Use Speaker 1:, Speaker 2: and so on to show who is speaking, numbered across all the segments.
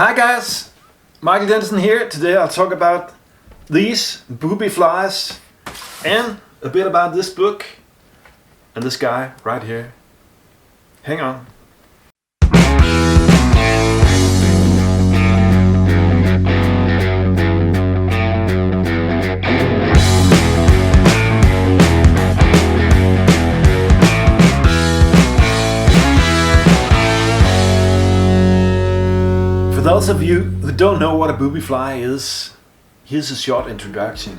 Speaker 1: Hi guys, Michael Jensen here. Today I'll talk about these Booby Flies and a bit about this book and this guy right here. Hang on. For those of you who don't know what a booby fly is, here's a short introduction.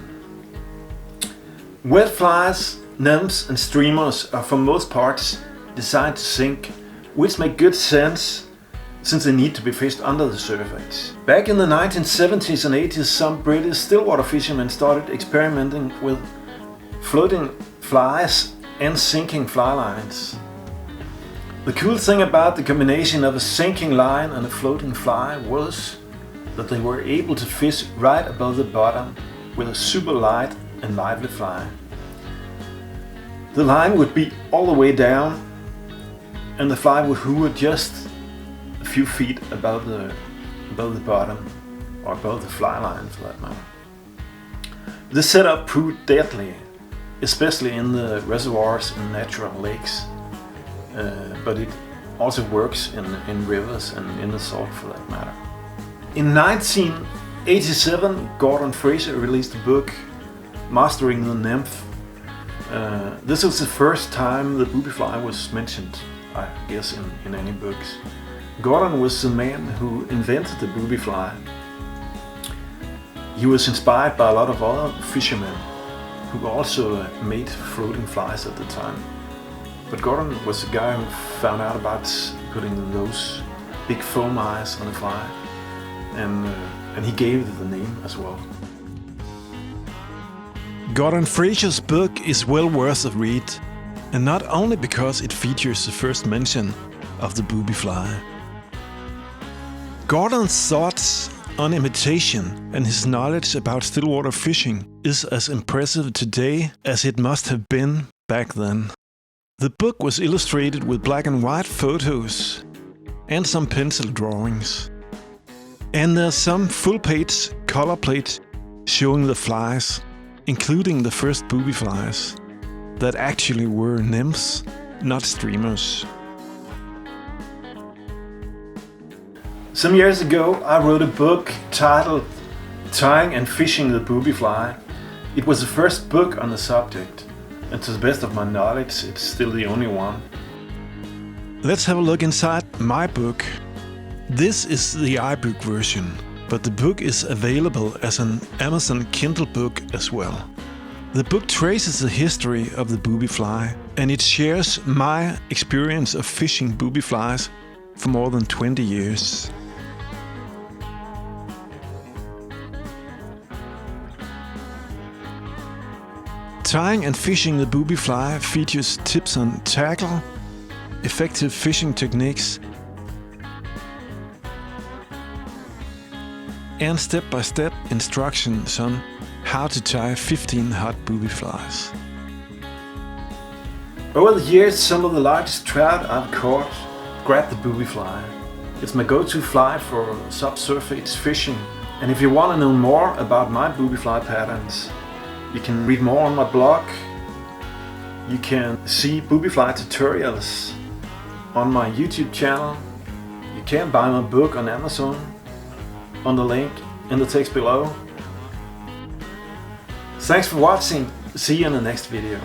Speaker 1: Wet flies, nymphs and streamers are for most parts designed to sink, which makes good sense since they need to be fished under the surface. Back in the 1970s and 80s, some British stillwater fishermen started experimenting with floating flies and sinking fly lines. The cool thing about the combination of a sinking line and a floating fly was that they were able to fish right above the bottom with a super light and lively fly. The line would be all the way down and the fly would hover just a few feet above the bottom, or above the fly line for that matter. This setup proved deadly, especially in the reservoirs and natural lakes. But it also works in rivers and in the salt for that matter. In 1987, Gordon Fraser released a book, Mastering the Nymph. This was the first time the booby fly was mentioned, I guess, in any books. Gordon was the man who invented the booby fly. He was inspired by a lot of other fishermen who also made floating flies at the time. But Gordon was the guy who found out about putting those big foam eyes on a fly, and he gave it the name as well.
Speaker 2: Gordon Fraser's book is well worth a read, and not only because it features the first mention of the booby fly. Gordon's thoughts on imitation and his knowledge about stillwater fishing is as impressive today as it must have been back then. The book was illustrated with black and white photos and some pencil drawings. And there's some full-page color plates showing the flies, including the first booby flies, that actually were nymphs, not streamers.
Speaker 1: Some years ago I wrote a book titled Tying and Fishing the Booby Fly. It was the first book on the subject. And to the best of my knowledge, it's still the only one.
Speaker 2: Let's have a look inside my book. This is the iBook version, but the book is available as an Amazon Kindle book as well. The book traces the history of the booby fly, and it shares my experience of fishing booby flies for more than 20 years. Tying and fishing the booby fly features tips on tackle, effective fishing techniques, and step-by-step instructions on how to tie 15 hot booby flies.
Speaker 1: Over the years, some of the largest trout I've caught grabbed the booby fly. It's my go-to fly for subsurface fishing, and if you want to know more about my booby fly patterns, you can read more on my blog. You can see booby fly tutorials on my YouTube channel. You can buy my book on Amazon on the link in the text below. Thanks for watching. See you in the next video.